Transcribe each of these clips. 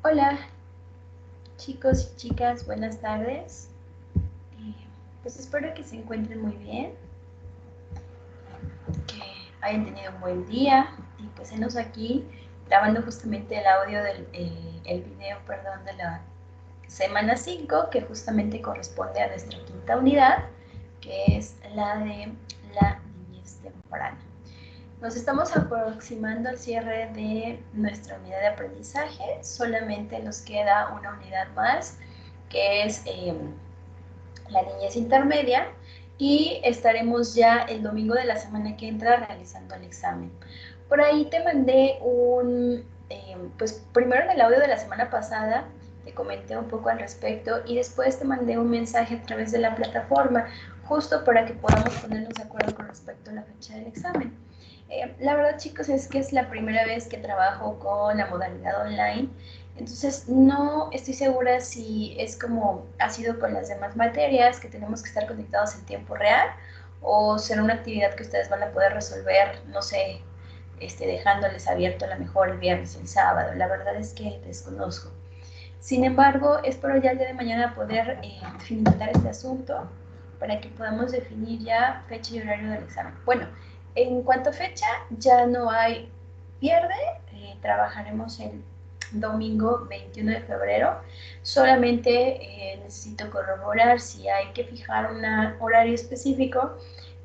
Hola chicos y chicas, buenas tardes. Pues espero que se encuentren muy bien, que hayan tenido un buen día y pues enos aquí grabando justamente el audio el video, perdón, de la semana 5 que justamente corresponde a nuestra quinta unidad, que es la de la niñez temprana. Nos estamos aproximando al cierre de nuestra unidad de aprendizaje, solamente nos queda una unidad más, que es la niñez intermedia, y estaremos ya el domingo de la semana que entra realizando el examen. Por ahí te mandé pues primero en el audio de la semana pasada te comenté un poco al respecto y después te mandé un mensaje a través de la plataforma, justo para que podamos ponernos de acuerdo con respecto a la fecha del examen. La verdad, chicos, es que es la primera vez que trabajo con la modalidad online, entonces no estoy segura si es como ha sido con las demás materias, que tenemos que estar conectados en tiempo real, o será una actividad que ustedes van a poder resolver, no sé, dejándoles abierto a lo mejor el viernes, el sábado. La verdad es que desconozco. Sin embargo, espero ya el día de mañana poder finiquitar este asunto para que podamos definir ya fecha y horario del examen. Bueno, en cuanto a fecha, ya no hay pierde, trabajaremos el domingo 21 de febrero. Solamente necesito corroborar si hay que fijar un horario específico.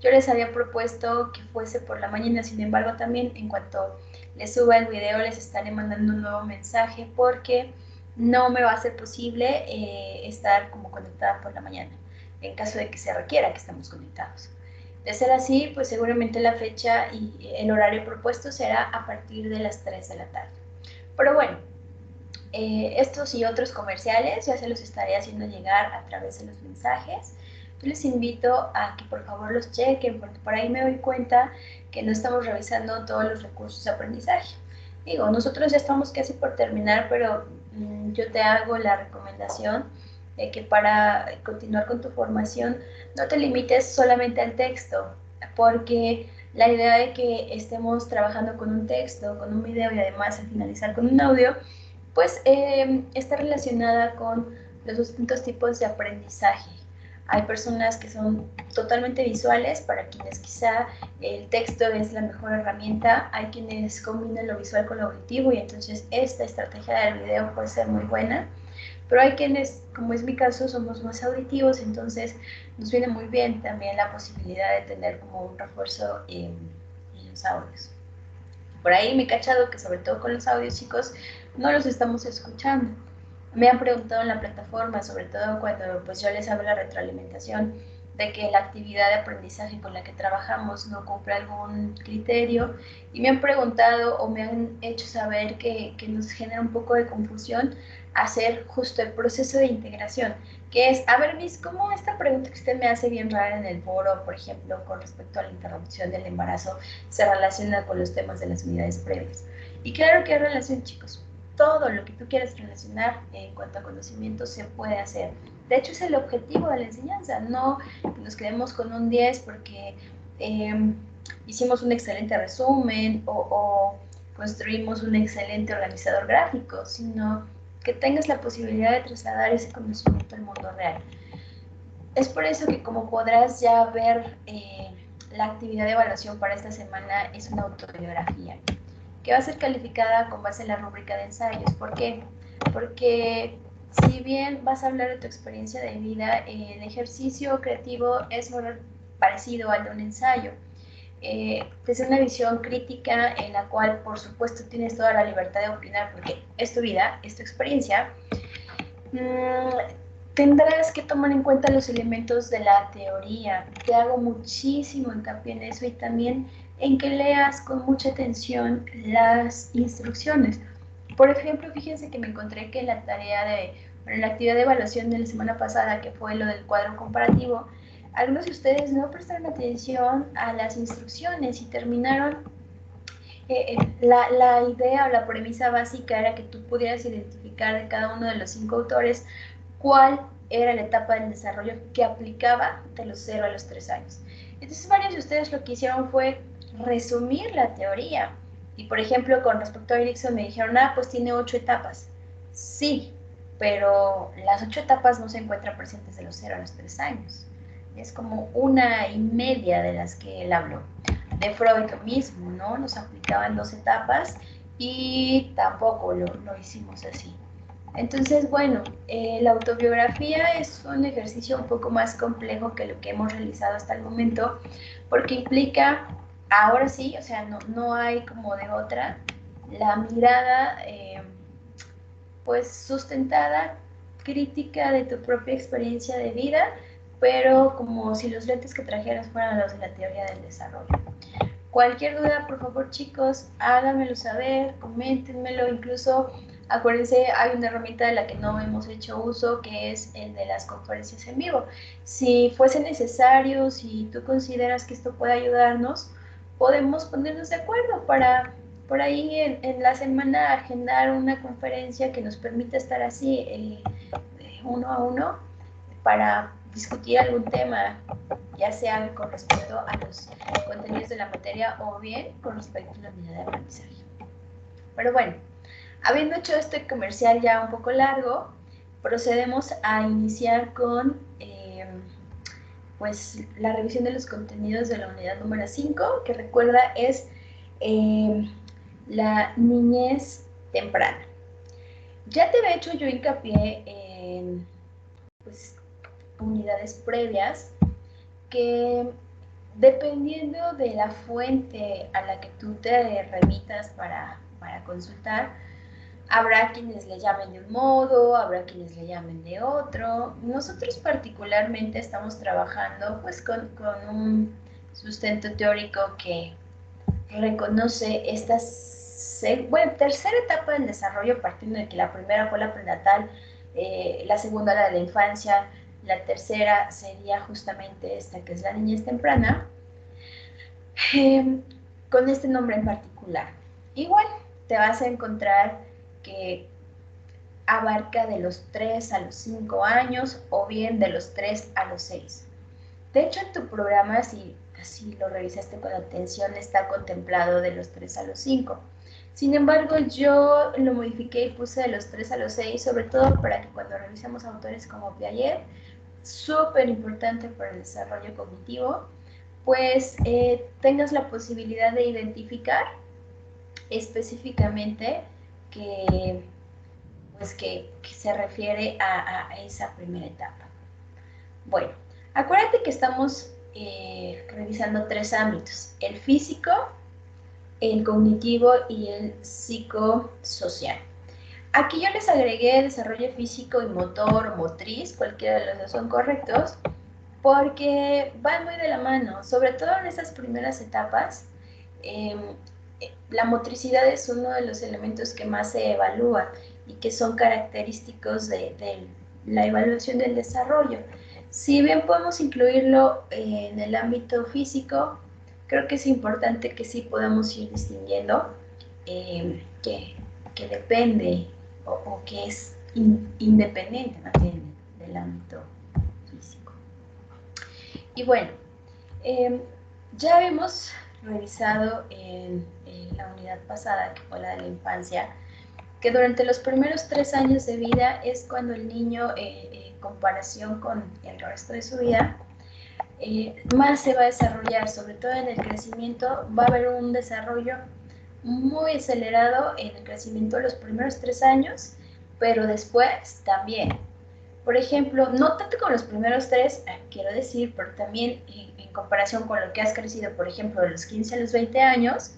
Yo les había propuesto que fuese por la mañana, sin embargo, también en cuanto les suba el video les estaré mandando un nuevo mensaje porque no me va a ser posible estar como conectada por la mañana, en caso de que se requiera que estemos conectados. De ser así, pues seguramente la fecha y el horario propuesto será a partir de las 3 de la tarde. Pero bueno, estos y otros comerciales ya se los estaré haciendo llegar a través de los mensajes. Yo les invito a que por favor los chequen, porque por ahí me doy cuenta que no estamos revisando todos los recursos de aprendizaje. Digo, nosotros ya estamos casi por terminar, pero yo te hago la recomendación de que para continuar con tu formación no te limites solamente al texto, porque la idea de que estemos trabajando con un texto, con un video y además al finalizar con un audio, pues está relacionada con los distintos tipos de aprendizaje. Hay personas que son totalmente visuales, para quienes quizá el texto es la mejor herramienta. Hay quienes combinan lo visual con lo auditivo y entonces esta estrategia del video puede ser muy buena. Pero hay quienes, como es mi caso, somos más auditivos, entonces nos viene muy bien también la posibilidad de tener como un refuerzo en los audios. Por ahí me he cachado que sobre todo con los audios, chicos, no los estamos escuchando. Me han preguntado en la plataforma, sobre todo cuando pues yo les hago la retroalimentación de que la actividad de aprendizaje con la que trabajamos no cumple algún criterio, y me han preguntado o me han hecho saber que nos genera un poco de confusión hacer justo el proceso de integración, que es, a ver, Miss, ¿cómo esta pregunta que usted me hace bien rara en el foro, por ejemplo, con respecto a la interrupción del embarazo, se relaciona con los temas de las unidades previas? Y claro que hay relación, chicos. Todo lo que tú quieras relacionar en cuanto a conocimiento se puede hacer. De hecho, es el objetivo de la enseñanza, no que nos quedemos con un 10 porque hicimos un excelente resumen o construimos un excelente organizador gráfico, sino que tengas la posibilidad de trasladar ese conocimiento al mundo real. Es por eso que, como podrás ya ver, la actividad de evaluación para esta semana es una autobiografía que va a ser calificada con base en la rúbrica de ensayos. ¿Por qué? Porque si bien vas a hablar de tu experiencia de vida, el ejercicio creativo es muy parecido al de un ensayo. Desde una visión crítica en la cual, por supuesto, tienes toda la libertad de opinar porque es tu vida, es tu experiencia, tendrás que tomar en cuenta los elementos de la teoría. Te hago muchísimo hincapié en eso y también en que leas con mucha atención las instrucciones. Por ejemplo, fíjense que me encontré que en la tarea la actividad de evaluación de la semana pasada, que fue lo del cuadro comparativo, algunos de ustedes no prestaron atención a las instrucciones y terminaron, la idea o la premisa básica era que tú pudieras identificar de cada uno de los 5 autores cuál era la etapa del desarrollo que aplicaba de los 0 a los 3 años. Entonces varios de ustedes lo que hicieron fue resumir la teoría. Y por ejemplo, con respecto a Erickson me dijeron, pues tiene 8 etapas. Sí, pero las 8 etapas no se encuentran presentes de los 0 a los 3 años. Es como una y media de las que él habló. De Freud lo mismo, ¿no? Nos aplicaban 2 etapas y tampoco lo hicimos así. Entonces, bueno, la autobiografía es un ejercicio un poco más complejo que lo que hemos realizado hasta el momento, porque implica, ahora sí, o sea, no hay como de otra, la mirada pues sustentada, crítica de tu propia experiencia de vida, pero como si los lentes que trajeras fueran los de la teoría del desarrollo. Cualquier duda, por favor, chicos, háganmelo saber, coméntenmelo, incluso acuérdense, hay una herramienta de la que no hemos hecho uso, que es el de las conferencias en vivo. Si fuese necesario, si tú consideras que esto puede ayudarnos, podemos ponernos de acuerdo para por ahí en la semana agendar una conferencia que nos permita estar así uno a uno para discutir algún tema, ya sea con respecto a los contenidos de la materia o bien con respecto a la unidad de aprendizaje. Pero bueno, habiendo hecho este comercial ya un poco largo, procedemos a iniciar con pues la revisión de los contenidos de la unidad número 5, que recuerda es la niñez temprana. Ya te había hecho yo hincapié en pues, unidades previas que dependiendo de la fuente a la que tú te remitas para consultar, habrá quienes le llamen de un modo, habrá quienes le llamen de otro. Nosotros particularmente estamos trabajando pues con un sustento teórico que reconoce esta tercera etapa del desarrollo, partiendo de que la primera fue la prenatal, la segunda la de la infancia, la tercera sería justamente esta que es la niñez temprana, con este nombre en particular. Igual te vas a encontrar que abarca de los 3 a los 5 años o bien de los 3 a los 6. De hecho, en tu programa, si así lo revisaste con atención, está contemplado de los 3 a los 5. Sin embargo, yo lo modifiqué y puse de los 3 a los 6, sobre todo para que cuando revisemos autores como Piaget, súper importante para el desarrollo cognitivo, pues tengas la posibilidad de identificar específicamente que, pues que se refiere a esa primera etapa. Bueno, acuérdate que estamos revisando 3 ámbitos, el físico, el cognitivo y el psicosocial. Aquí yo les agregué desarrollo físico y motor o motriz, cualquiera de los dos son correctos, porque van muy de la mano, sobre todo en esas primeras etapas. Eh, la motricidad es uno de los elementos que más se evalúa y que son característicos de la evaluación del desarrollo. Si bien podemos incluirlo en el ámbito físico, creo que es importante que sí podamos ir distinguiendo que depende o que es independiente más bien del ámbito físico. Y bueno, ya habíamos revisado en la unidad pasada, que fue la de la infancia, que durante los primeros 3 años de vida es cuando el niño, en comparación con el resto de su vida, más se va a desarrollar, sobre todo en el crecimiento, va a haber un desarrollo muy acelerado en el crecimiento de los primeros 3 años, pero después también. Por ejemplo, no tanto con los primeros 3, quiero decir, pero también en comparación con lo que has crecido, por ejemplo, de los 15 a los 20 años,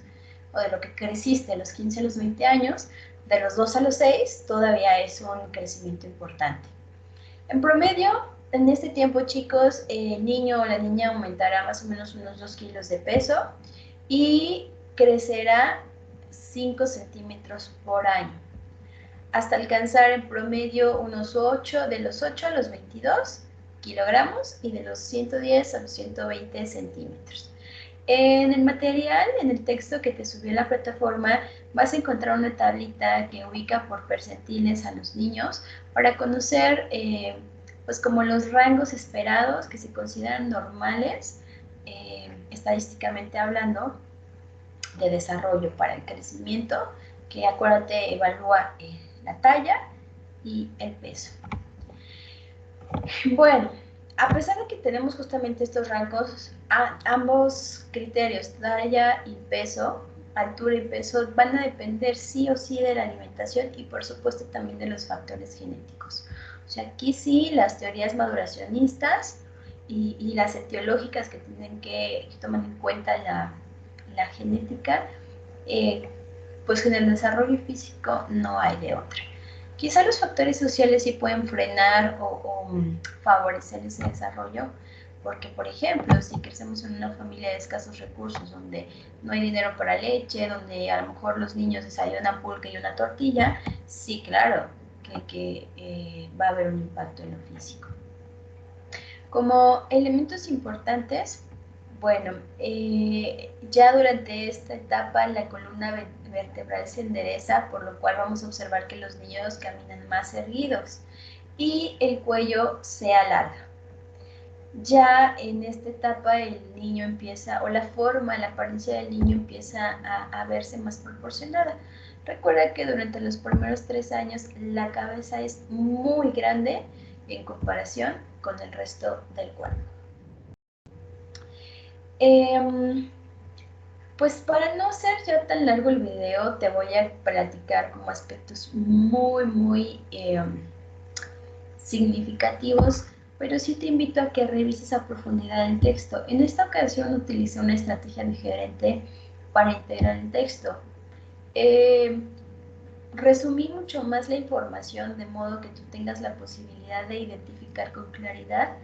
o de lo que creciste de los 15 a los 20 años, de los 2 a los 6, todavía es un crecimiento importante. En promedio, en este tiempo, chicos, el niño o la niña aumentará más o menos unos 2 kilos de peso y crecerá 5 centímetros por año, hasta alcanzar en promedio unos 8, de los 8 a los 22 kilogramos y de los 110 a los 120 centímetros. En el material, en el texto que te subió a la plataforma, vas a encontrar una tablita que ubica por percentiles a los niños para conocer pues como los rangos esperados que se consideran normales, estadísticamente hablando, de desarrollo para el crecimiento, que acuérdate evalúa la talla, y el peso. Bueno, a pesar de que tenemos justamente estos rangos, ambos criterios, talla y peso, altura y peso, van a depender sí o sí de la alimentación y por supuesto también de los factores genéticos. O sea, aquí sí las teorías maduracionistas y las etiológicas que tienen que tomar en cuenta la genética, pues en el desarrollo físico no hay de otra. Quizá los factores sociales sí pueden frenar o favorecer ese desarrollo, porque por ejemplo, si crecemos en una familia de escasos recursos, donde no hay dinero para leche, donde a lo mejor los niños desayunan pulque y una tortilla, sí, claro, que va a haber un impacto en lo físico. Como elementos importantes, bueno, ya durante esta etapa la columna vertebral se endereza, por lo cual vamos a observar que los niños caminan más erguidos y el cuello se alarga. Ya en esta etapa el niño empieza, o la forma, la apariencia del niño empieza a verse más proporcionada. Recuerda que durante los primeros 3 años la cabeza es muy grande en comparación con el resto del cuerpo. Pues para no ser ya tan largo el video, te voy a platicar como aspectos muy significativos, pero sí te invito a que revises a profundidad el texto. En esta ocasión utilicé una estrategia diferente para integrar el texto. Resumí mucho más la información de modo que tú tengas la posibilidad de identificar con claridad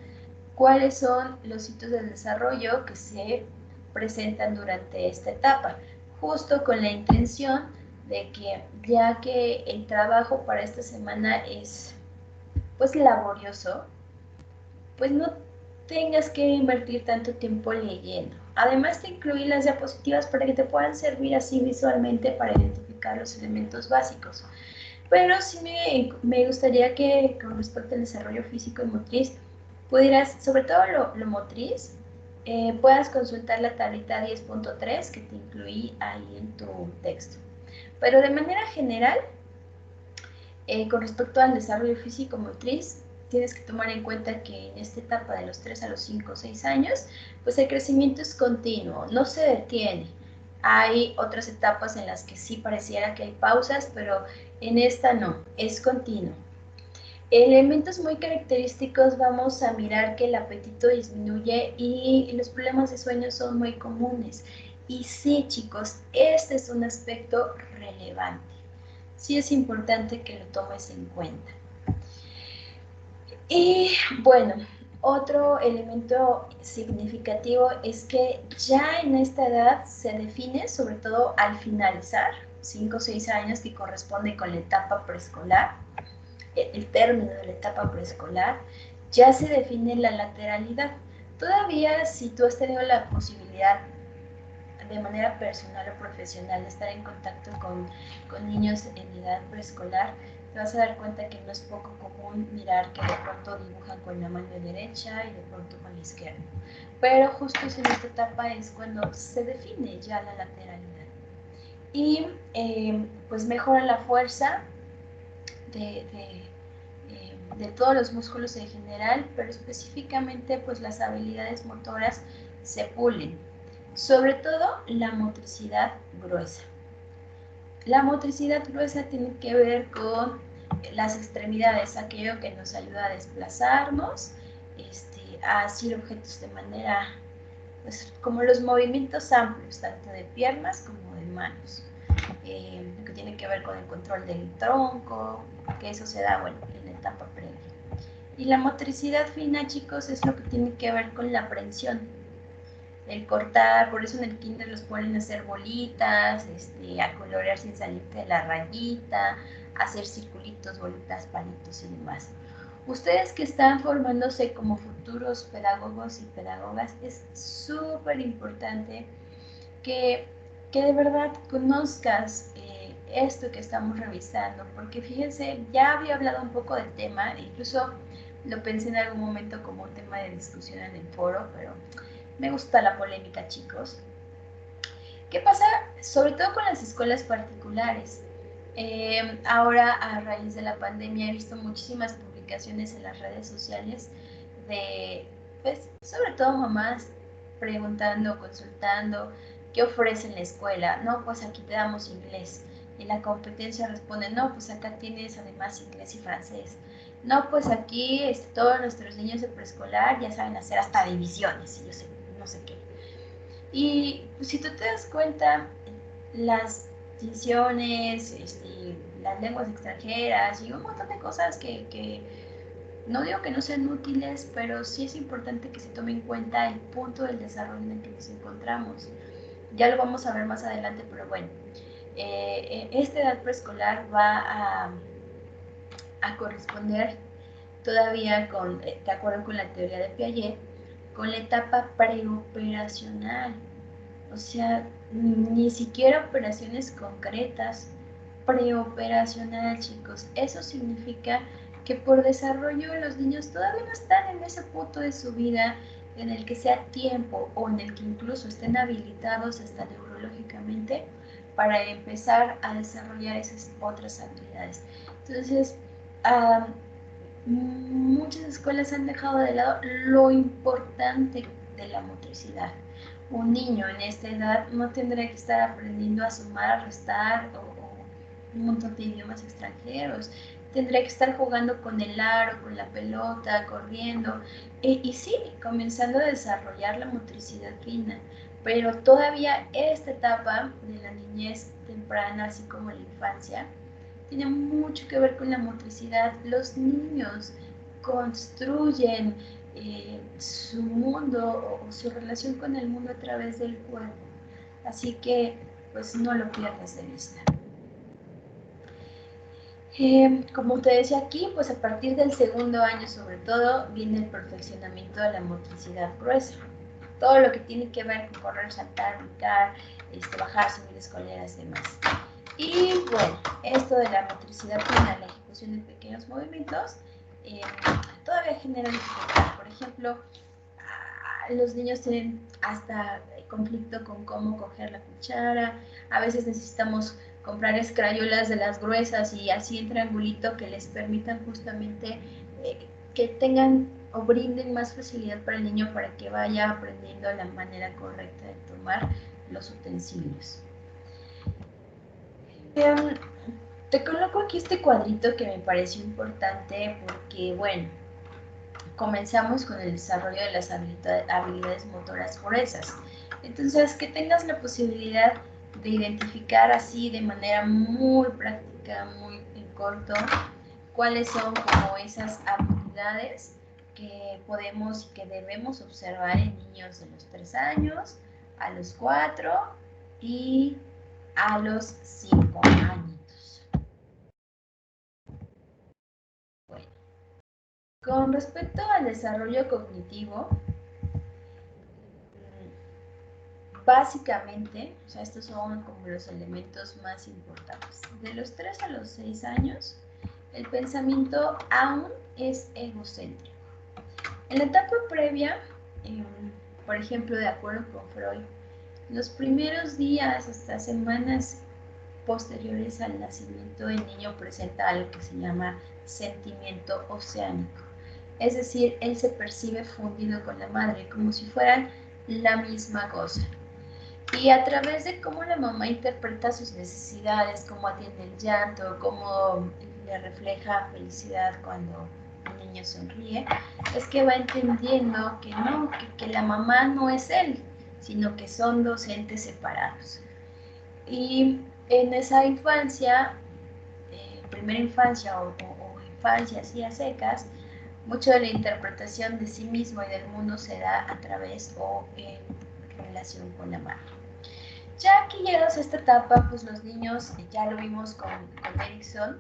cuáles son los hitos del desarrollo que se presentan durante esta etapa, justo con la intención de que ya que el trabajo para esta semana es pues laborioso, pues no tengas que invertir tanto tiempo leyendo. Además te incluí las diapositivas para que te puedan servir así visualmente para identificar los elementos básicos. Pero sí me gustaría que con respecto al desarrollo físico y motriz, pudieras, sobre todo lo motriz, puedas consultar la tablita 10.3 que te incluí ahí en tu texto. Pero de manera general, con respecto al desarrollo físico motriz, tienes que tomar en cuenta que en esta etapa de los 3 a los 5 o 6 años, pues el crecimiento es continuo, no se detiene. Hay otras etapas en las que sí pareciera que hay pausas, pero en esta no, es continuo. Elementos muy característicos, vamos a mirar que el apetito disminuye y los problemas de sueño son muy comunes. Y sí, chicos, este es un aspecto relevante. Sí es importante que lo tomes en cuenta. Y bueno, otro elemento significativo es que ya en esta edad se define, sobre todo al finalizar, 5 o 6 años que corresponde con la etapa preescolar, el término de la etapa preescolar, ya se define la lateralidad. Todavía si tú has tenido la posibilidad de manera personal o profesional de estar en contacto con niños en edad preescolar, te vas a dar cuenta que no es poco común mirar que de pronto dibujan con la mano derecha y de pronto con la izquierda. Pero justo en esta etapa es cuando se define ya la lateralidad. Y pues mejora la fuerza de todos los músculos en general, pero específicamente pues las habilidades motoras se pulen, sobre todo la motricidad gruesa. La motricidad gruesa tiene que ver con las extremidades, aquello que nos ayuda a desplazarnos, a asir objetos de manera, pues como los movimientos amplios, tanto de piernas como de manos. Lo que tiene que ver con el control del tronco, que eso se da, bueno, en la etapa previa. Y la motricidad fina, chicos, es lo que tiene que ver con la prensión, el cortar, por eso en el kinder los ponen a hacer bolitas, a colorear sin salirte de la rayita, hacer circulitos, bolitas, palitos y demás. Ustedes que están formándose como futuros pedagogos y pedagogas, es súper importante que de verdad conozcas esto que estamos revisando, porque fíjense, ya había hablado un poco del tema, incluso lo pensé en algún momento como un tema de discusión en el foro, pero me gusta la polémica, chicos. ¿Qué pasa? Sobre todo con las escuelas particulares. Ahora, a raíz de la pandemia, he visto muchísimas publicaciones en las redes sociales de, pues, sobre todo mamás preguntando, consultando, ¿qué ofrece la escuela? No, pues aquí te damos inglés. Y la competencia responde, no, pues acá tienes además inglés y francés. No, pues aquí todos nuestros niños de preescolar ya saben hacer hasta divisiones, y yo sé, no sé qué. Y pues, si tú te das cuenta, las decisiones, las lenguas extranjeras y un montón de cosas que no digo que no sean útiles, pero sí es importante que se tome en cuenta el punto del desarrollo en el que nos encontramos. Ya lo vamos a ver más adelante, pero bueno, esta edad preescolar va a corresponder todavía con, de acuerdo con la teoría de Piaget, con la etapa preoperacional. O sea, ni siquiera operaciones concretas, preoperacional, chicos. Eso significa que por desarrollo los niños todavía no están en ese punto de su vida en el que sea tiempo o en el que incluso estén habilitados hasta neurológicamente para empezar a desarrollar esas otras habilidades. Entonces, muchas escuelas han dejado de lado lo importante de la motricidad. Un niño en esta edad no tendría que estar aprendiendo a sumar, a restar o un montón de idiomas extranjeros. Tendría que estar jugando con el aro, con la pelota, corriendo. Y sí, comenzando a desarrollar la motricidad fina. Pero todavía esta etapa de la niñez temprana, así como la infancia, tiene mucho que ver con la motricidad. Los niños construyen su mundo o su relación con el mundo a través del cuerpo. Así que, pues no lo pierdas de vista. Como te decía aquí, pues a partir del segundo año sobre todo viene el perfeccionamiento de la motricidad gruesa. Todo lo que tiene que ver con correr, saltar, brincar, bajar, subir escaleras y demás. Y bueno, esto de la motricidad fina, la ejecución de pequeños movimientos, todavía genera dificultad. Por ejemplo, los niños tienen hasta conflicto con cómo coger la cuchara. A veces necesitamos comprar escrayolas de las gruesas y así en triangulito que les permitan justamente que tengan o brinden más facilidad para el niño para que vaya aprendiendo la manera correcta de tomar los utensilios. Te coloco aquí este cuadrito que me pareció importante porque, bueno, comenzamos con el desarrollo de las habilidades motoras gruesas. Entonces, que tengas la posibilidad de identificar así de manera muy práctica, muy en corto, cuáles son como esas habilidades que podemos y que debemos observar en niños de los 3 años, a los 4 y a los 5 años. Bueno, con respecto al desarrollo cognitivo, básicamente, o sea, estos son como los elementos más importantes. De los 3 a los 6 años, el pensamiento aún es egocéntrico. En la etapa previa, por ejemplo, de acuerdo con Freud, los primeros días hasta semanas posteriores al nacimiento del niño presenta algo que se llama sentimiento oceánico. Es decir, él se percibe fundido con la madre, como si fueran la misma cosa. Y a través de cómo la mamá interpreta sus necesidades, cómo atiende el llanto, cómo le refleja felicidad cuando el niño sonríe, es que va entendiendo que no, que la mamá no es él, sino que son dos entes separados. Y en esa infancia, primera infancia o infancia así a secas, mucho de la interpretación de sí mismo y del mundo se da a través o en relación con la madre. Ya que llegados a esta etapa, pues los niños, ya lo vimos con Erikson,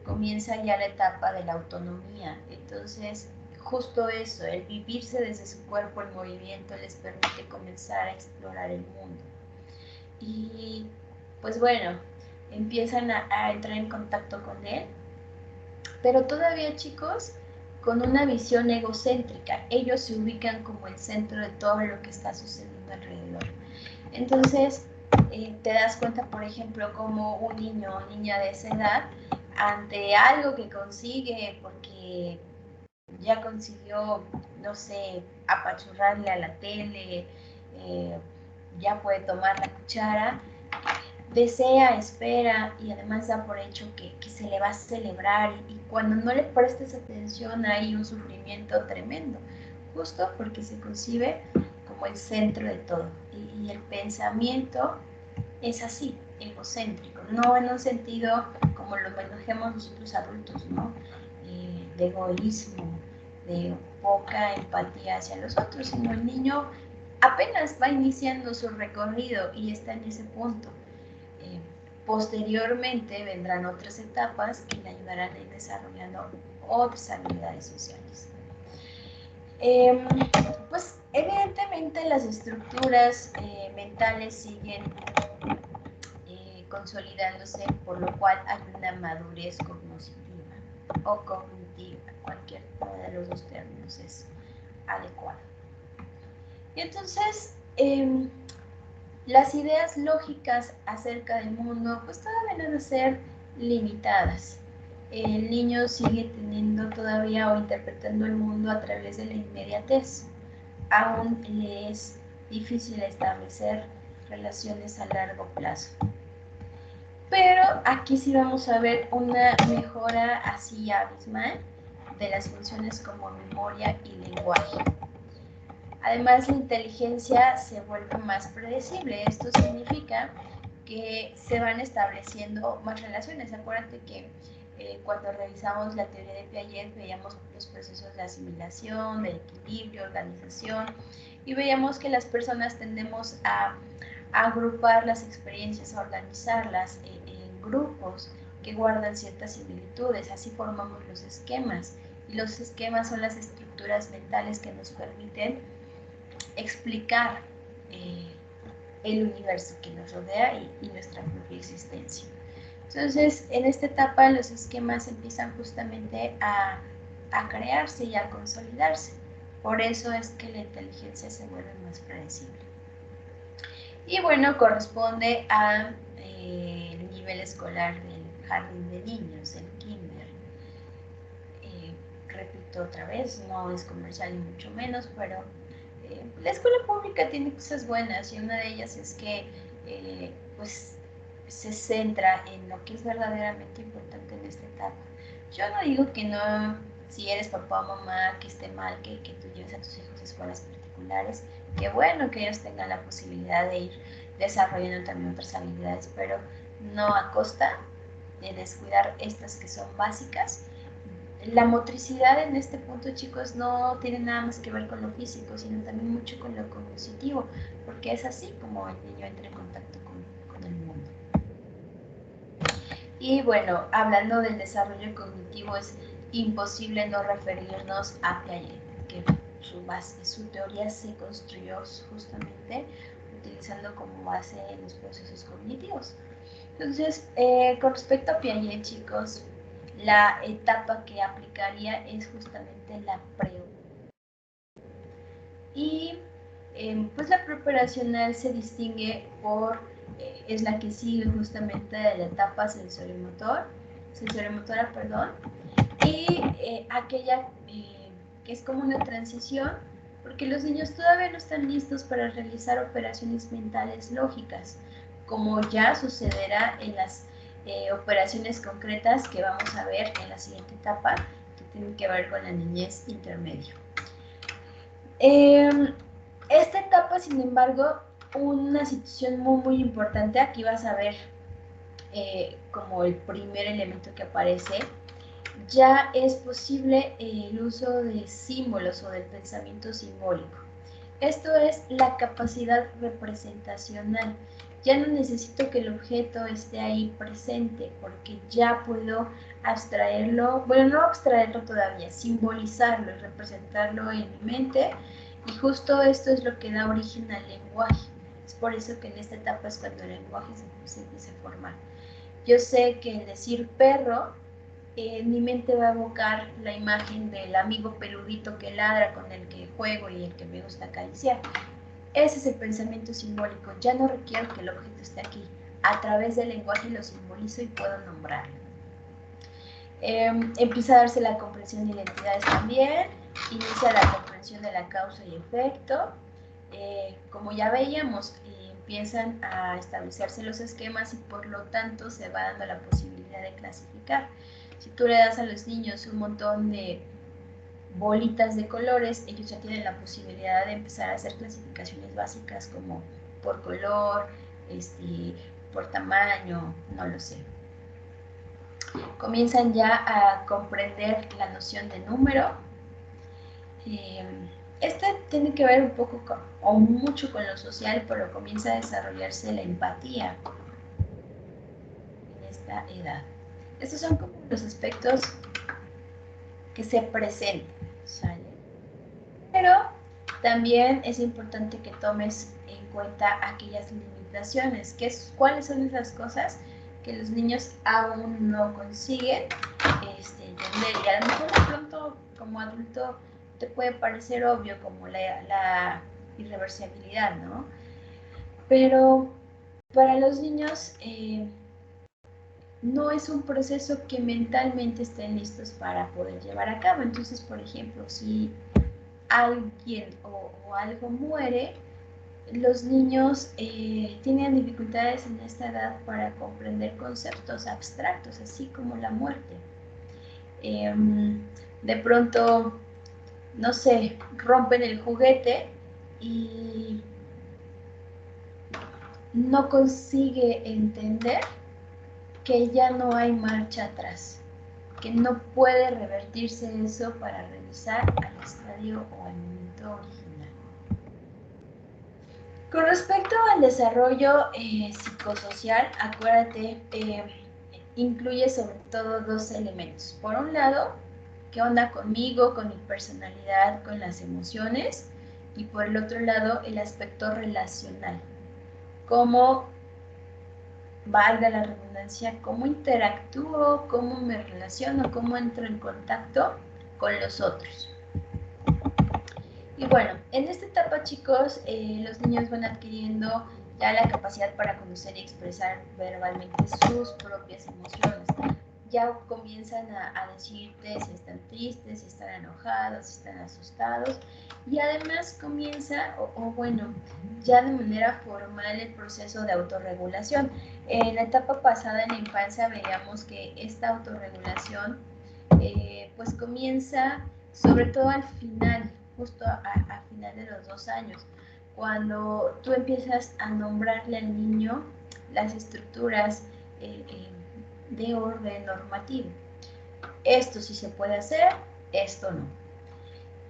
comienza ya la etapa de la autonomía. Entonces, justo eso, el vivirse desde su cuerpo en movimiento les permite comenzar a explorar el mundo. Y pues bueno, empiezan a entrar en contacto con él, pero todavía, chicos, con una visión egocéntrica. Ellos se ubican como el centro de todo lo que está sucediendo alrededor. Entonces, te das cuenta, por ejemplo, como un niño o niña de esa edad, ante algo que consigue, porque ya consiguió, no sé, apachurrarle a la tele, ya puede tomar la cuchara, desea, espera y además da por hecho que se le va a celebrar y cuando no le prestes atención hay un sufrimiento tremendo, justo porque se concibe como el centro de todo y el pensamiento es así, egocéntrico, no en un sentido como lo manejamos nosotros adultos, ¿no? De egoísmo, de poca empatía hacia los otros, sino el niño apenas va iniciando su recorrido y está en ese punto. Posteriormente vendrán otras etapas que le ayudarán a ir desarrollando otras habilidades sociales. Pues evidentemente las estructuras mentales siguen consolidándose, por lo cual hay una madurez cognitiva o cognitiva, cualquier de los dos términos es adecuado. Y entonces, las ideas lógicas acerca del mundo pues todavía deben ser limitadas. El niño sigue teniendo todavía o interpretando el mundo a través de la inmediatez. Aún le es difícil establecer relaciones a largo plazo. Pero aquí sí vamos a ver una mejora así abismal de las funciones como memoria y lenguaje. Además, la inteligencia se vuelve más predecible. Esto significa que se van estableciendo más relaciones. Acuérdate que cuando revisamos la teoría de Piaget veíamos los procesos de asimilación, de equilibrio, organización, y veíamos que las personas tendemos a agrupar las experiencias, a organizarlas en grupos que guardan ciertas similitudes. Así formamos los esquemas. Y los esquemas son las estructuras mentales que nos permiten explicar el universo que nos rodea y nuestra propia existencia. Entonces, en esta etapa los esquemas empiezan justamente a crearse y a consolidarse. Por eso es que la inteligencia se vuelve más predecible. Y bueno, corresponde a el nivel escolar del jardín de niños, el kinder. Repito otra vez, no es comercial ni mucho menos, pero la escuela pública tiene cosas buenas y una de ellas es que pues se centra en lo que es verdaderamente importante en esta etapa. Yo no digo que no, si eres papá o mamá, que esté mal que tú lleves a tus hijos a escuelas particulares, que bueno que ellos tengan la posibilidad de ir desarrollando también otras habilidades, pero no a costa de descuidar estas que son básicas. La motricidad en este punto, chicos, no tiene nada más que ver con lo físico, sino también mucho con lo cognitivo, porque es así como el niño entra en contacto con el mundo. Y bueno, hablando del desarrollo cognitivo, es imposible no referirnos a Piaget, que su teoría se construyó justamente utilizando como base los procesos cognitivos. Entonces, con respecto a Piaget, chicos, la etapa que aplicaría es justamente la pre. Y pues la preoperacional se distingue por, es la que sigue justamente de la etapa sensorimotora, perdón, y aquella que es como una transición, porque los niños todavía no están listos para realizar operaciones mentales lógicas, como ya sucederá en las operaciones concretas que vamos a ver en la siguiente etapa, que tienen que ver con la niñez intermedia. Esta etapa, sin embargo, una situación muy importante, aquí vas a ver como el primer elemento que aparece, ya es posible el uso de símbolos o del pensamiento simbólico. Esto es la capacidad representacional. Ya no necesito que el objeto esté ahí presente porque ya puedo abstraerlo, bueno, no abstraerlo todavía, simbolizarlo y representarlo en mi mente, y justo esto es lo que da origen al lenguaje. Es por eso que en esta etapa es cuando el lenguaje se empieza a formar. Yo sé que el decir perro, en mi mente va a evocar la imagen del amigo peludito que ladra, con el que juego y el que me gusta acariciar. Ese es el pensamiento simbólico. Ya no requiero que el objeto esté aquí. A través del lenguaje lo simbolizo y puedo nombrarlo. Empieza a darse la comprensión de identidades también. Inicia la comprensión de la causa y efecto. Como ya veíamos, empiezan a establecerse los esquemas y por lo tanto se va dando la posibilidad de clasificar. Si tú le das a los niños un montón de bolitas de colores, ellos ya tienen la posibilidad de empezar a hacer clasificaciones básicas como por color, por tamaño, no lo sé. Comienzan ya a comprender la noción de número. Este tiene que ver un poco o mucho con lo social, pero comienza a desarrollarse la empatía en esta edad. Estos son como los aspectos que se presentan, ¿sale? Pero también es importante que tomes en cuenta aquellas limitaciones, cuáles son esas cosas que los niños aún no consiguen entender. Y a lo mejor de pronto como adulto te puede parecer obvio, como la irreversibilidad, ¿no? Pero para los niños no es un proceso que mentalmente estén listos para poder llevar a cabo. Entonces, por ejemplo, si alguien o algo muere, los niños tienen dificultades en esta edad para comprender conceptos abstractos, así como la muerte. De pronto, no sé, rompen el juguete y no consigue entender que ya no hay marcha atrás, que no puede revertirse eso para regresar al estadio o al momento original. Con respecto al desarrollo psicosocial, acuérdate, incluye sobre todo dos elementos. Por un lado, qué onda conmigo, con mi personalidad, con las emociones, y por el otro lado, el aspecto relacional. Cómo, valga la redundancia, cómo interactúo, cómo me relaciono, cómo entro en contacto con los otros. Y bueno, en esta etapa, chicos, los niños van adquiriendo ya la capacidad para conocer y expresar verbalmente sus propias emociones. Ya comienzan a decirte si están tristes, si están enojados, si están asustados. Y además comienza, bueno, ya de manera formal el proceso de autorregulación. En la etapa pasada, en la infancia, veíamos que esta autorregulación pues comienza sobre todo al final, justo a final de los 2 años, cuando tú empiezas a nombrarle al niño las estructuras de orden normativo. Esto sí se puede hacer, esto no.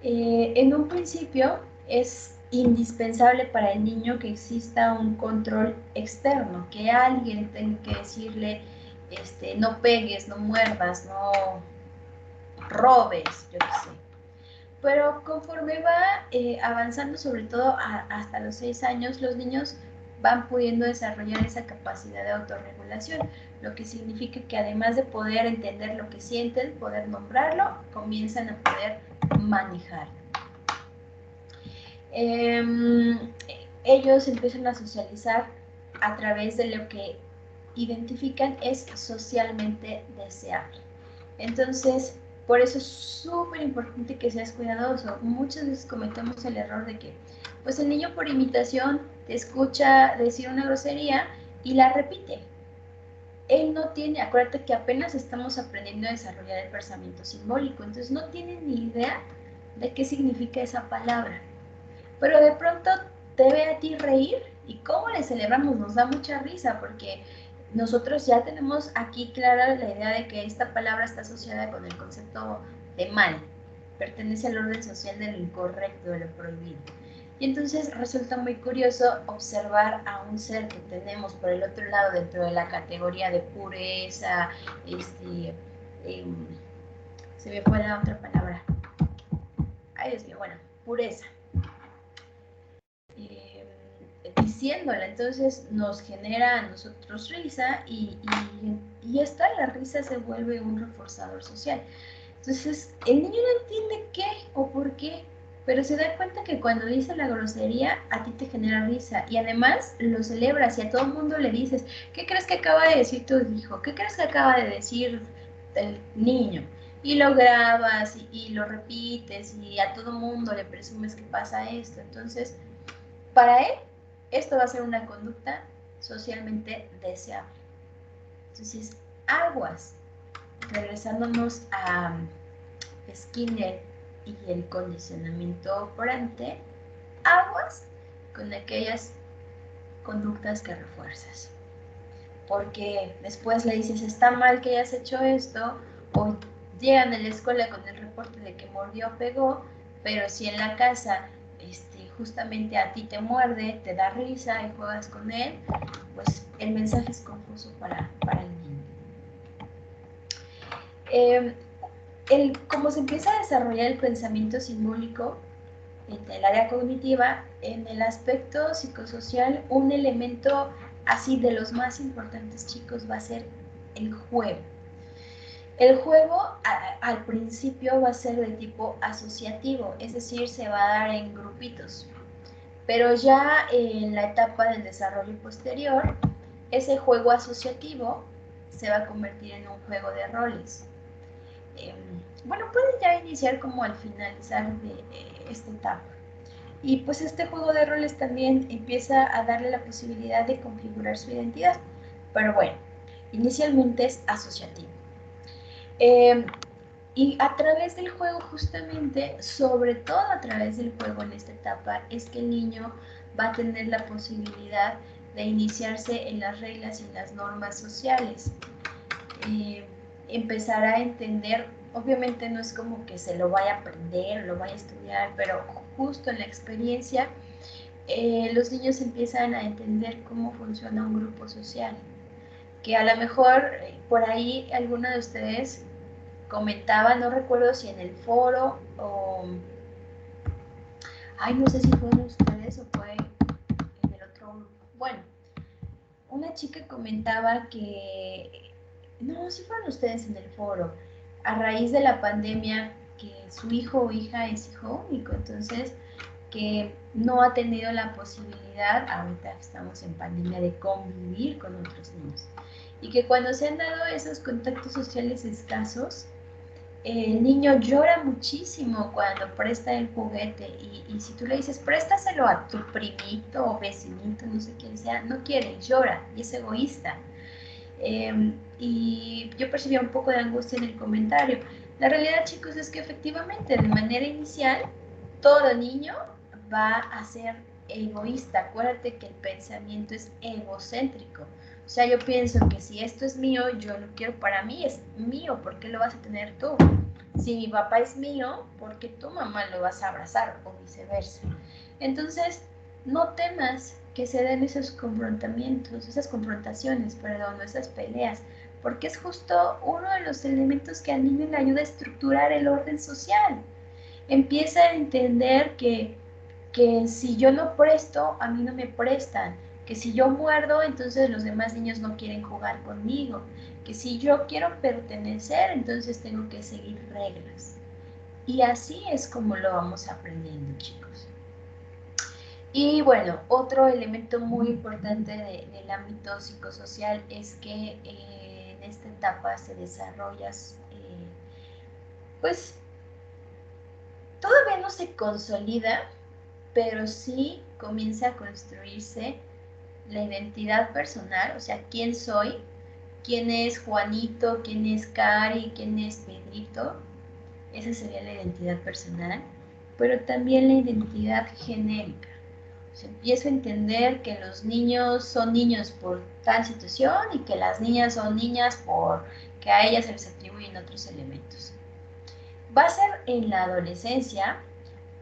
En un principio es indispensable para el niño que exista un control externo, que alguien tenga que decirle, no pegues, no muerdas, no robes, yo qué sé. Pero conforme va avanzando, sobre todo hasta los 6 años, los niños van pudiendo desarrollar esa capacidad de autorregulación, lo que significa que además de poder entender lo que sienten, poder nombrarlo, comienzan a poder manejarlo. Ellos empiezan a socializar a través de lo que identifican es socialmente deseable. Entonces, por eso es súper importante que seas cuidadoso. Muchas veces cometemos el error de que, pues el niño por imitación te escucha decir una grosería y la repite. Él no tiene, acuérdate que apenas estamos aprendiendo a desarrollar el pensamiento simbólico, entonces no tiene ni idea de qué significa esa palabra. Pero de pronto te ve a ti reír y cómo le celebramos, nos da mucha risa porque nosotros ya tenemos aquí clara la idea de que esta palabra está asociada con el concepto de mal, pertenece al orden social de lo incorrecto, de lo prohibido. Y entonces resulta muy curioso observar a un ser que tenemos por el otro lado dentro de la categoría de pureza, se me fue la otra palabra, ay Dios mío, bueno, pureza. Diciéndola, entonces nos genera a nosotros risa y esta, la risa se vuelve un reforzador social. Entonces el niño no entiende qué o por qué, pero se da cuenta que cuando dice la grosería a ti te genera risa y además lo celebras y a todo el mundo le dices, ¿qué crees que acaba de decir tu hijo? ¿Qué crees que acaba de decir el niño? Y lo grabas y lo repites y a todo el mundo le presumes que pasa esto. Entonces, para él, esto va a ser una conducta socialmente deseable. Entonces, aguas, regresándonos a Skinner y el condicionamiento operante, aguas con aquellas conductas que refuerzas. Porque después le dices, está mal que hayas hecho esto, o llegan a la escuela con el reporte de que mordió o pegó, pero si en la casa justamente a ti te muerde, te da risa y juegas con él, pues el mensaje es confuso para el niño. Como se empieza a desarrollar el pensamiento simbólico en el área cognitiva, en el aspecto psicosocial, un elemento así de los más importantes, chicos, va a ser el juego. El juego al principio va a ser de tipo asociativo, es decir, se va a dar en grupitos. Pero ya en la etapa del desarrollo posterior, ese juego asociativo se va a convertir en un juego de roles. Bueno, puede ya iniciar como al finalizar de esta etapa. Y pues este juego de roles también empieza a darle la posibilidad de configurar su identidad. Pero bueno, inicialmente es asociativo. Y a través del juego justamente, sobre todo a través del juego en esta etapa, es que el niño va a tener la posibilidad de iniciarse en las reglas y en las normas sociales. Empezará a entender, obviamente no es como que se lo vaya a aprender, lo vaya a estudiar, pero justo en la experiencia, los niños empiezan a entender cómo funciona un grupo social. Que a lo mejor por ahí alguno de ustedes comentaba, no recuerdo si en el foro o... Ay, no sé si fueron ustedes o fue en el otro grupo. Bueno, una chica comentaba que... No, si fueron ustedes en el foro. A raíz de la pandemia, que su hijo o hija es hijo único, entonces que no ha tenido la posibilidad, ahorita estamos en pandemia, de convivir con otros niños. Y que cuando se han dado esos contactos sociales escasos, el niño llora muchísimo cuando presta el juguete y si tú le dices, préstaselo a tu primito o vecinito, no sé quién sea, no quiere, llora y es egoísta. Y yo percibía un poco de angustia en el comentario. La realidad, chicos, es que efectivamente, de manera inicial, todo niño va a ser egoísta. Acuérdate que el pensamiento es egocéntrico. O sea, yo pienso que si esto es mío, yo lo quiero para mí, es mío, ¿por qué lo vas a tener tú? Si mi papá es mío, ¿por qué tu mamá lo vas a abrazar? O viceversa. Entonces, no temas que se den esos confrontamientos, esas confrontaciones, perdón, esas peleas, porque es justo uno de los elementos que al niño le ayuda a estructurar el orden social. Empieza a entender que si yo no presto, a mí no me prestan, que si yo muerdo, entonces los demás niños no quieren jugar conmigo, que si yo quiero pertenecer, entonces tengo que seguir reglas. Y así es como lo vamos aprendiendo, chicos. Y bueno, otro elemento muy importante del ámbito psicosocial es que en esta etapa se desarrolla, pues todavía no se consolida, pero sí comienza a construirse la identidad personal, o sea, quién soy, quién es Juanito, quién es Cari, quién es Pedrito, esa sería la identidad personal, pero también la identidad genérica. O sea, empiezo a entender que los niños son niños por tal situación y que las niñas son niñas por que a ellas se les atribuyen otros elementos. Va a ser en la adolescencia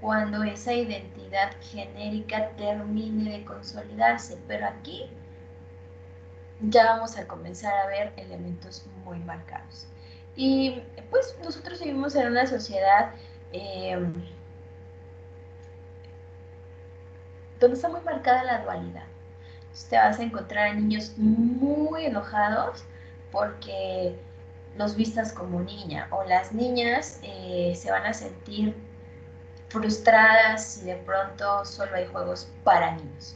cuando esa identidad genérica termine de consolidarse, pero aquí ya vamos a comenzar a ver elementos muy marcados. Y pues nosotros vivimos en una sociedad donde está muy marcada la dualidad. Entonces te vas a encontrar a niños muy enojados porque los vistas como niña, o las niñas se van a sentir frustradas si de pronto solo hay juegos para niños.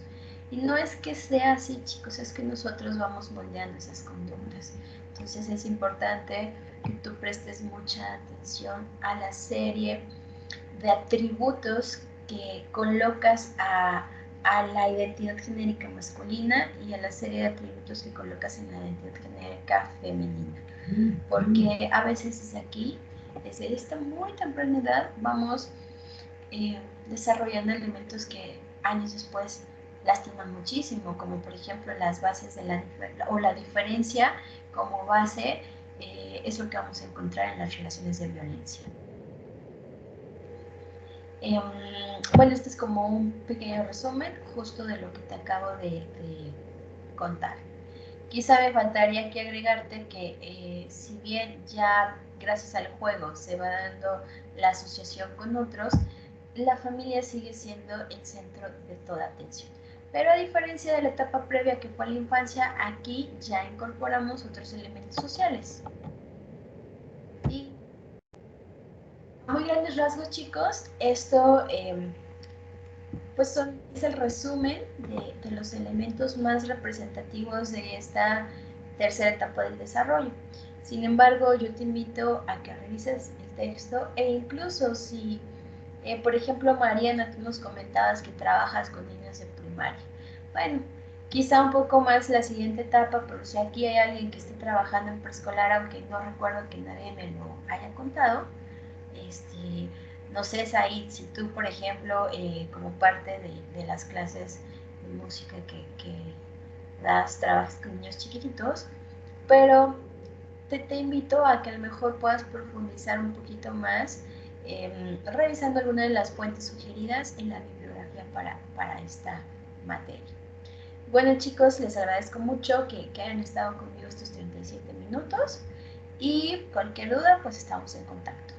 Y no es que sea así, chicos, es que nosotros vamos moldeando esas conductas. Entonces es importante que tú prestes mucha atención a la serie de atributos que colocas a la identidad genérica masculina y a la serie de atributos que colocas en la identidad genérica femenina. Porque a veces es aquí, desde esta muy temprana edad, vamos desarrollando elementos que años después lastiman muchísimo, como por ejemplo las bases de la diferencia como base, es lo que vamos a encontrar en las relaciones de violencia. Bueno, este es como un pequeño resumen justo de lo que te acabo de contar. Quizá me faltaría aquí agregarte que si bien ya gracias al juego se va dando la asociación con otros, la familia sigue siendo el centro de toda atención. Pero a diferencia de la etapa previa que fue la infancia, aquí ya incorporamos otros elementos sociales. Y a muy grandes rasgos, chicos, esto pues es el resumen de los elementos más representativos de esta tercera etapa del desarrollo. Sin embargo, yo te invito a que revises el texto e incluso si, por ejemplo, Mariana, tú nos comentabas que trabajas con niños de primaria. Bueno, quizá un poco más la siguiente etapa, pero si aquí hay alguien que esté trabajando en preescolar, aunque no recuerdo que nadie me lo haya contado, no sé, Said, si tú, por ejemplo, como parte de las clases de música que das, trabajas con niños chiquititos, pero te invito a que a lo mejor puedas profundizar un poquito más revisando alguna de las fuentes sugeridas en la bibliografía para esta materia. Bueno, chicos, les agradezco mucho que hayan estado conmigo estos 37 minutos y cualquier duda, pues estamos en contacto.